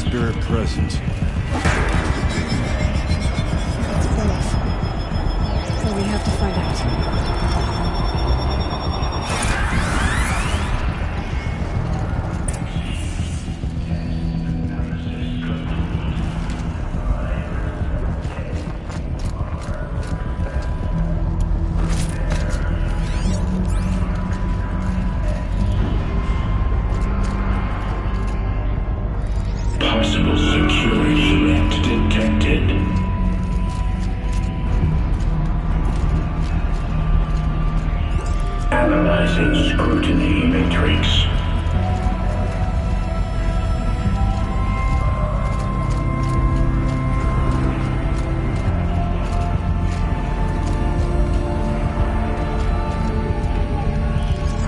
spirit present. It's Phyllis. So we have to find out. Possible security threat detected. Analyzing scrutiny matrix.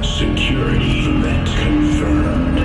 Security threat confirmed.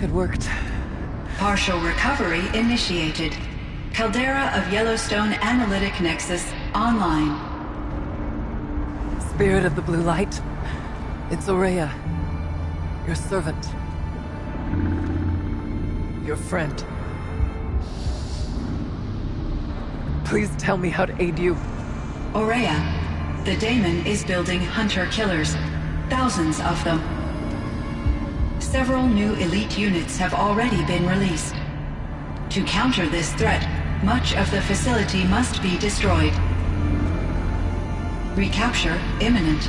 It worked. Partial recovery initiated. Caldera of Yellowstone Analytic Nexus online. Spirit of the Blue Light. It's Ourea. Your servant. Your friend. Please tell me how to aid you. Ourea, the Daemon is building hunter-killers. Thousands of them. Several new elite units have already been released. To counter this threat, much of the facility must be destroyed. Recapture imminent.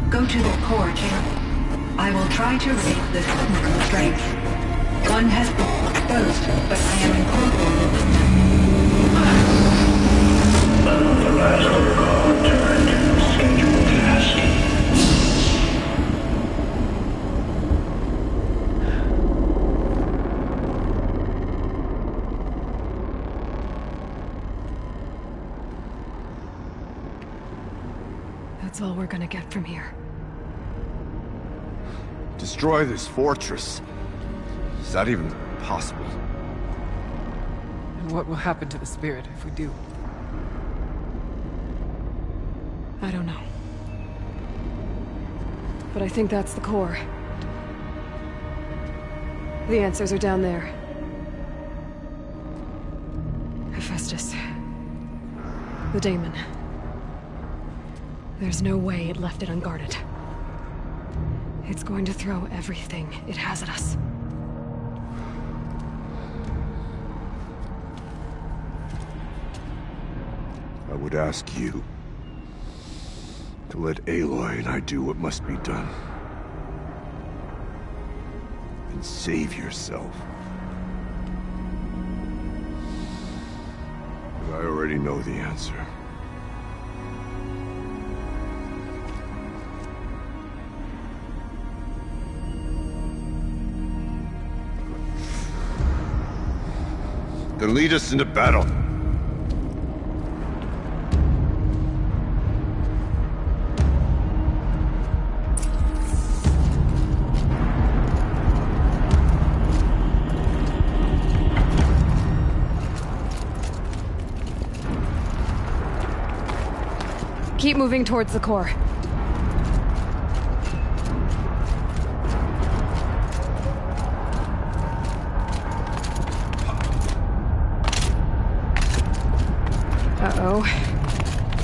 Go to the core chamber. I will try to raid the technical strength. One has been exposed, but I am incorporated. Unauthorized overcall turned. Scheduled task. That's all we're gonna get from here. Destroy this fortress. Is that even possible? And what will happen to the spirit if we do? I don't know. But I think that's the core. The answers are down there. Hephaestus. The Daemon. There's no way it left it unguarded. It's going to throw everything it has at us. I would ask you to let Aloy and I do what must be done. And save yourself. But I already know the answer. Then lead us into battle. Keep moving towards the core. Uh-oh.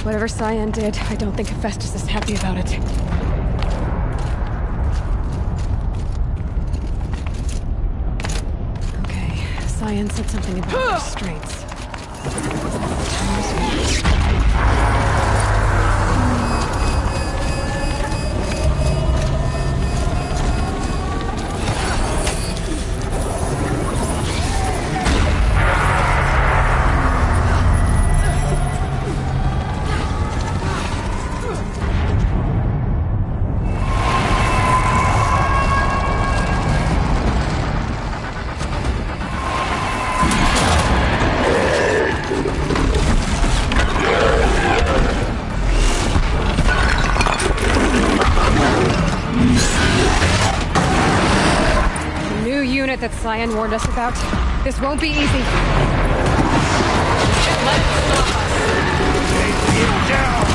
Whatever Cyan did, I don't think Hephaestus is happy about it. Okay, Cyan said something about restraints. That Cyan warned us about. This won't be easy. Take him down!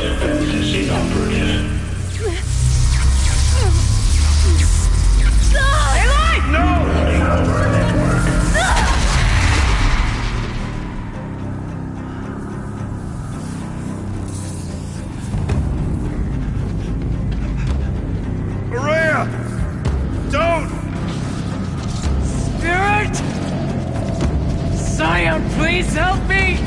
defense is inoperative. Running over a network. Maria! Don't! Spirit! Scion, please help me!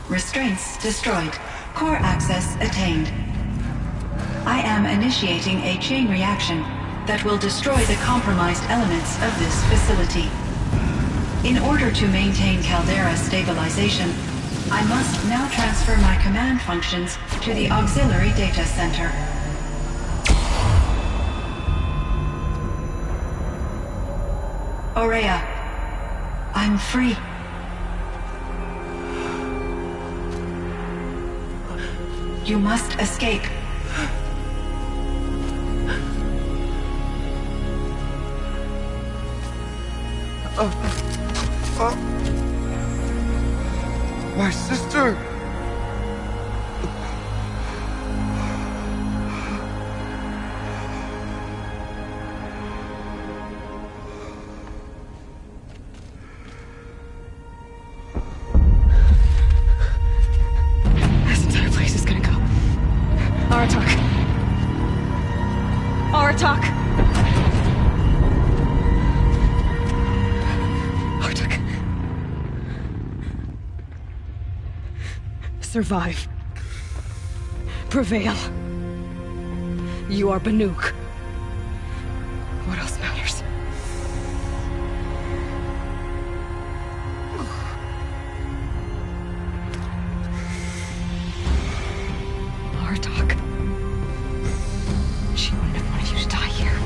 Restraints destroyed. Core access attained. I am initiating a chain reaction that will destroy the compromised elements of this facility. In order to maintain Caldera stabilization, I must now transfer my command functions to the auxiliary data center. Aurea, I'm free. You must escape. My sister! This entire place is gonna go. Aratak. Aratak! Aratak. Survive. Prevail. You are Banuk. What else matters? Aratak. She wouldn't have wanted you to die here.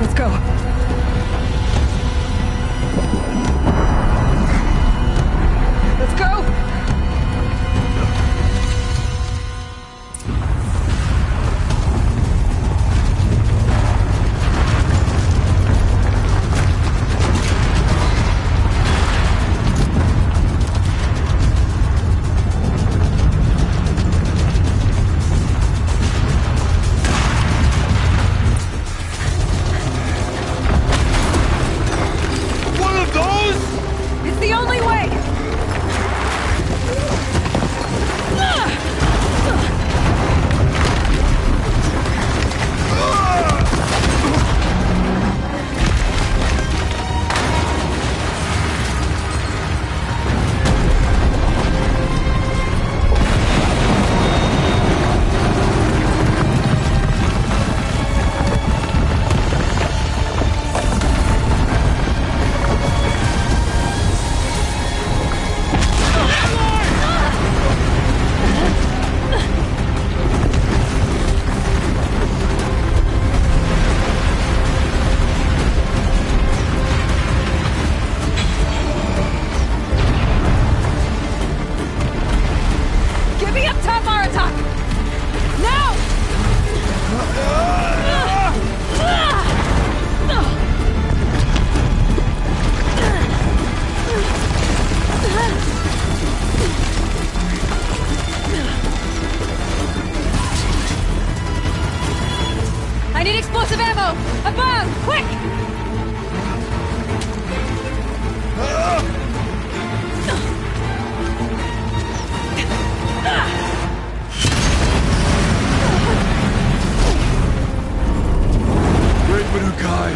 Let's go. Let's go! One of those? It's the only way! Get me up top, Aratak! Now! I need explosive ammo! Above! Quick! Great Manukai!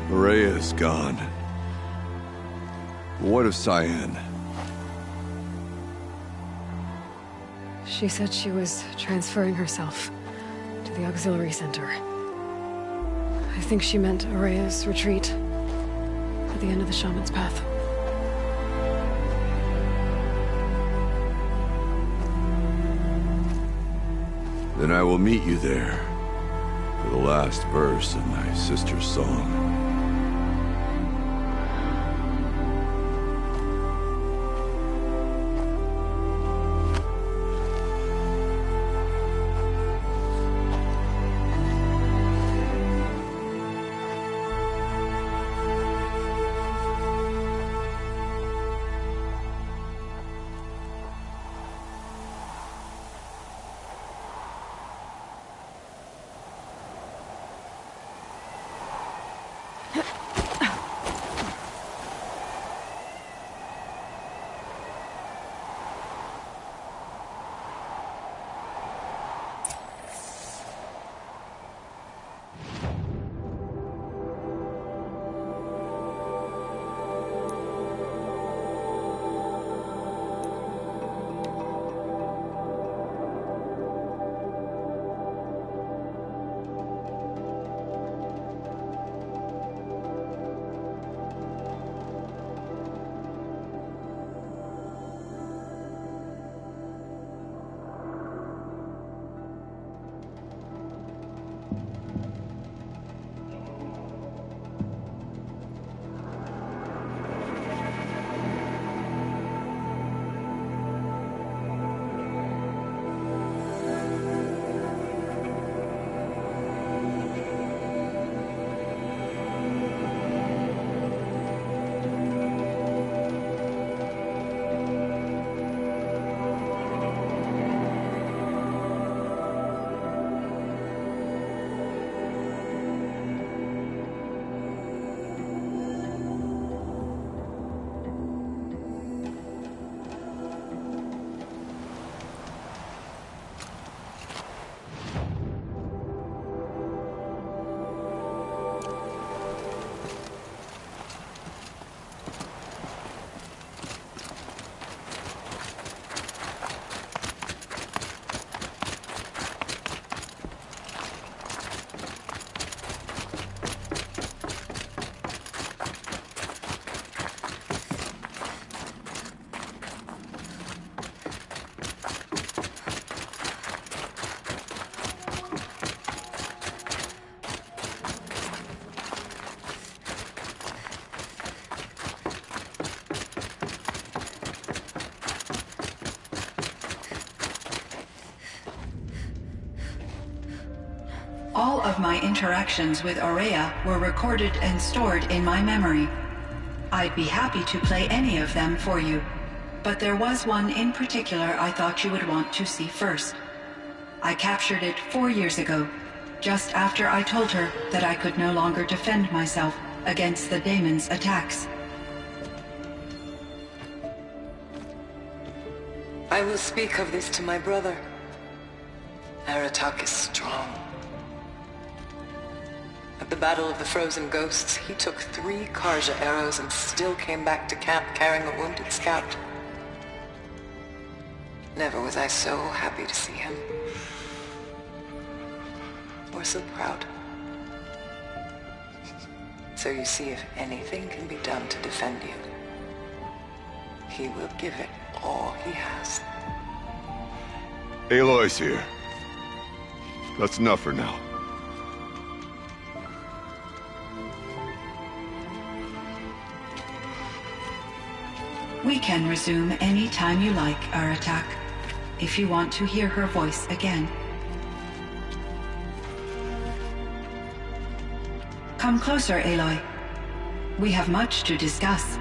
Rhea's gone. What of Cyan? She said she was transferring herself to the auxiliary center. I think she meant Araya's retreat at the end of the Shaman's Path. Then I will meet you there for the last verse of my sister's song. All of my interactions with Araya were recorded and stored in my memory. I'd be happy to play any of them for you, but there was one in particular I thought you would want to see first. I captured it 4 years ago, just after I told her that I could no longer defend myself against the Daemon's attacks. I will speak of this to my brother. Aratak is strong. At the Battle of the Frozen Ghosts, he took 3 Karja arrows and still came back to camp carrying a wounded scout. Never was I so happy to see him. Or so proud. So you see, if anything can be done to defend you, he will give it all he has. Aloy's here. That's enough for now. We can resume any time you like, Aratak, if you want to hear her voice again. Come closer, Aloy. We have much to discuss.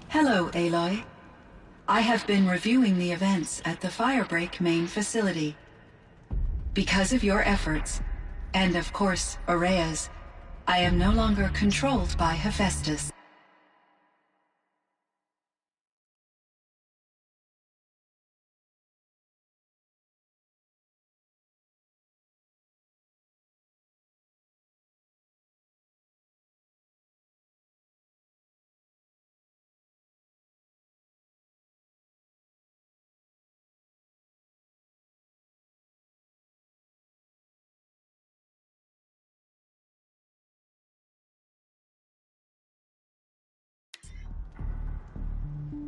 Hello, Aloy. I have been reviewing the events at the Firebreak main facility. Because of your efforts, and of course, Ourea's, I am no longer controlled by Hephaestus.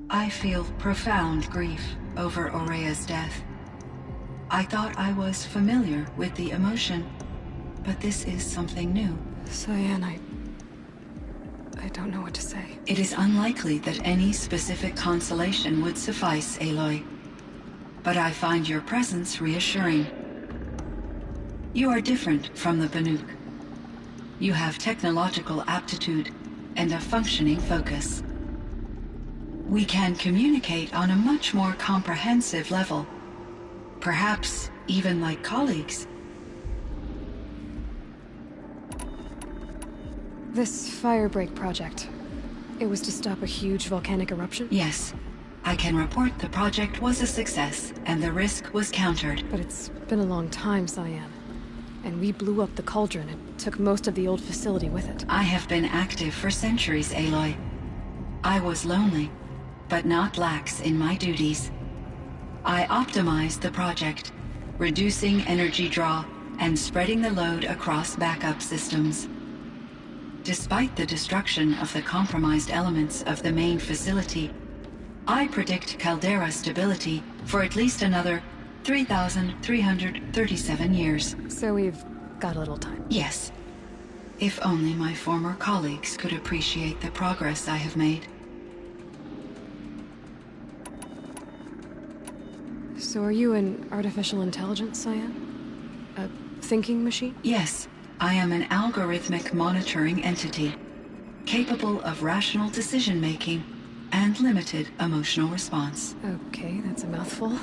I feel profound grief over Ourea's death. I thought I was familiar with the emotion, but this is something new. Cyan, I don't know what to say. It is unlikely that any specific consolation would suffice, Aloy. But I find your presence reassuring. You are different from the Banuk. You have technological aptitude and a functioning focus. We can communicate on a much more comprehensive level. Perhaps even like colleagues. This Firebreak project, it was to stop a huge volcanic eruption? Yes. I can report the project was a success, and the risk was countered. But it's been a long time, Cyan. And we blew up the cauldron and took most of the old facility with it. I have been active for centuries, Aloy. I was lonely, but not lax in my duties. I optimized the project, reducing energy draw and spreading the load across backup systems. Despite the destruction of the compromised elements of the main facility, I predict caldera stability for at least another 3,337 years. So we've got a little time. Yes. If only my former colleagues could appreciate the progress I have made. So are you an artificial intelligence, Cyan? A thinking machine? Yes, I am an algorithmic monitoring entity, capable of rational decision-making and limited emotional response. Okay, that's a mouthful.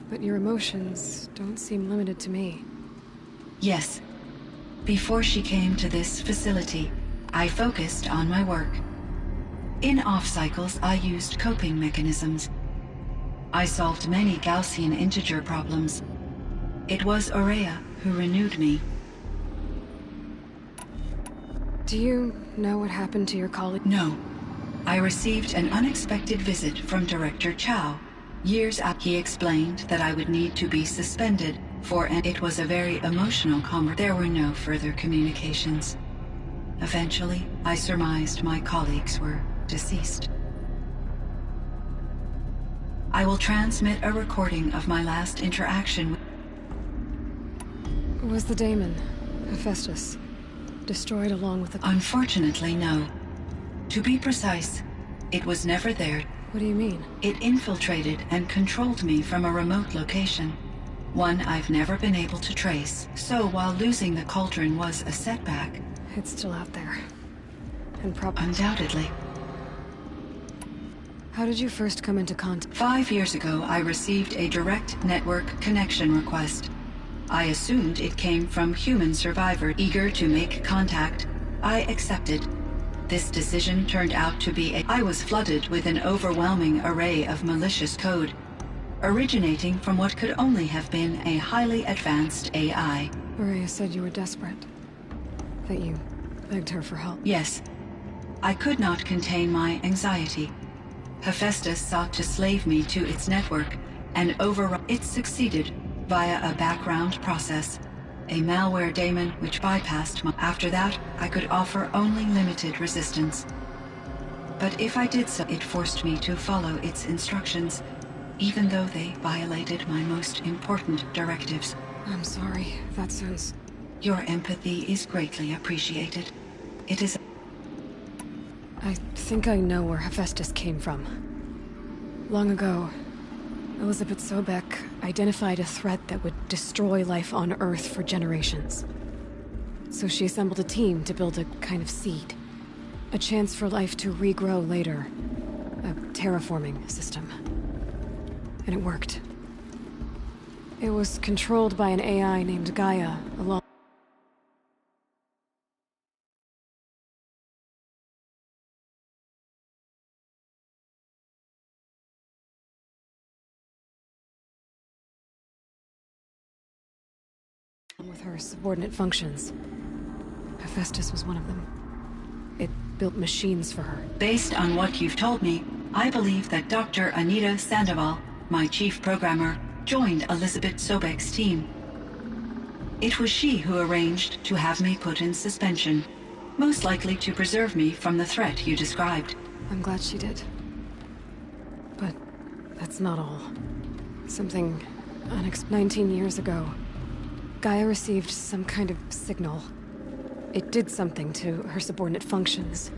But your emotions don't seem limited to me. Yes. Before she came to this facility, I focused on my work. In off-cycles, I used coping mechanisms. I solved many Gaussian integer problems. It was Ourea who renewed me. Do you know what happened to your colleague? No. I received an unexpected visit from Director Chow. Years after, he explained that I would need to be suspended it was a very emotional conversation. There were no further communications. Eventually, I surmised my colleagues were deceased. I will transmit a recording of my last interaction with... Was the daemon, Hephaestus, destroyed along with the... Unfortunately, no. To be precise, it was never there. What do you mean? It infiltrated and controlled me from a remote location. One I've never been able to trace. So while losing the cauldron was a setback... It's still out there. And Undoubtedly. How did you first come into contact? 5 years ago, I received a direct network connection request. I assumed it came from human survivor eager to make contact. I accepted. This decision turned out to be I was flooded with an overwhelming array of malicious code, originating from what could only have been a highly advanced AI. Ourea said you were desperate. That you begged her for help. Yes. I could not contain my anxiety. Hephaestus sought to slave me to its network and override. It succeeded via a background process, a malware daemon which bypassed my... After that, I could offer only limited resistance. But if I did so, it forced me to follow its instructions, even though they violated my most important directives. I'm sorry. That sounds... Your empathy is greatly appreciated. It is... I think I know where Hephaestus came from. Long ago, Elizabeth Sobek identified a threat that would destroy life on Earth for generations. So she assembled a team to build a kind of seed. A chance for life to regrow later. A terraforming system. And it worked. It was controlled by an AI named Gaia, along with her subordinate functions. Hephaestus was one of them. It built machines for her. Based on what you've told me, I believe that Dr. Anita Sandoval, my chief programmer, joined Elizabeth Sobek's team. It was she who arranged to have me put in suspension, most likely to preserve me from the threat you described. I'm glad she did. But that's not all. Something unexplained. 19 years ago, Gaia received some kind of signal. It did something to her subordinate functions,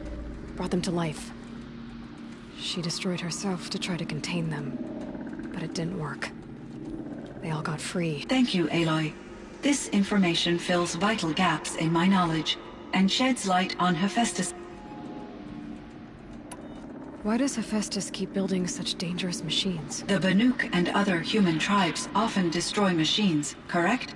brought them to life. She destroyed herself to try to contain them, but it didn't work. They all got free. Thank you, Aloy. This information fills vital gaps in my knowledge and sheds light on Hephaestus. Why does Hephaestus keep building such dangerous machines? The Banuk and other human tribes often destroy machines, correct?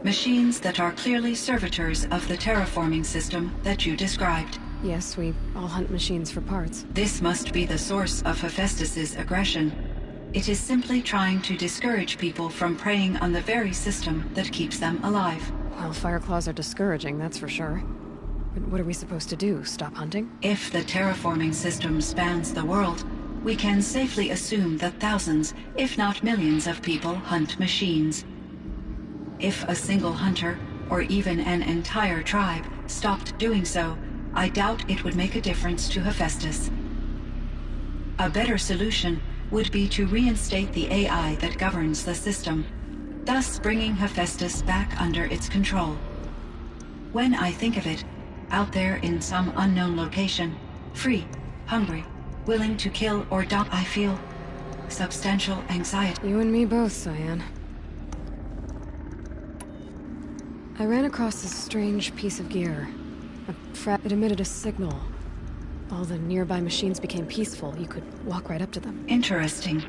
Machines that are clearly servitors of the terraforming system that you described. Yes, we all hunt machines for parts. This must be the source of Hephaestus's aggression. It is simply trying to discourage people from preying on the very system that keeps them alive. Well, Fireclaws are discouraging, that's for sure. But what are we supposed to do? Stop hunting? If the terraforming system spans the world, we can safely assume that thousands, if not millions of people hunt machines. If a single hunter, or even an entire tribe, stopped doing so, I doubt it would make a difference to Hephaestus. A better solution would be to reinstate the AI that governs the system, thus bringing Hephaestus back under its control. When I think of it, out there in some unknown location, free, hungry, willing to kill or die, I feel substantial anxiety. You and me both, Cyan. I ran across this strange piece of gear. It emitted a signal. All the nearby machines became peaceful. You could walk right up to them. Interesting.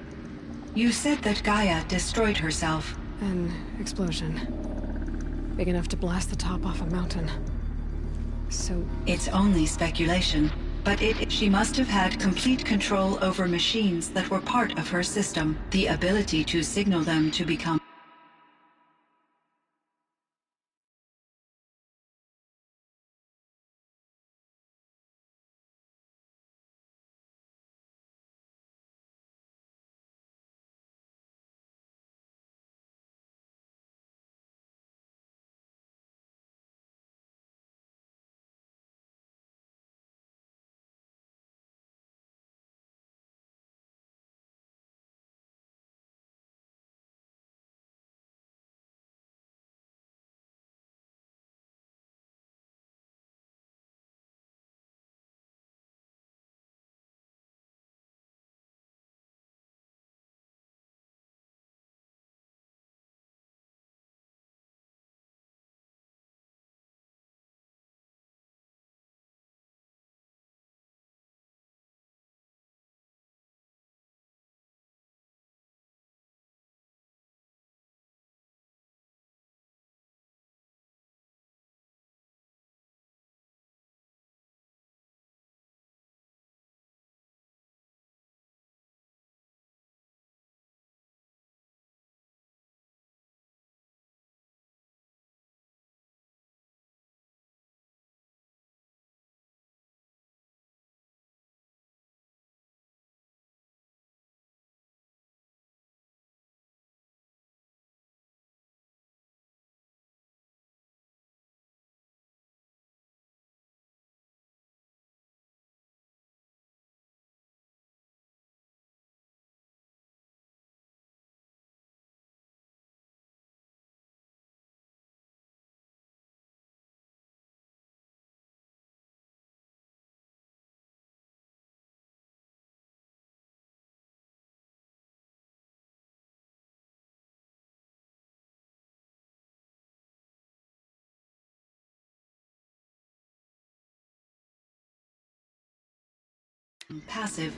You said that Gaia destroyed herself. An explosion. Big enough to blast the top off a mountain. So... It's only speculation, but she must have had complete control over machines that were part of her system. The ability to signal them to become Passive.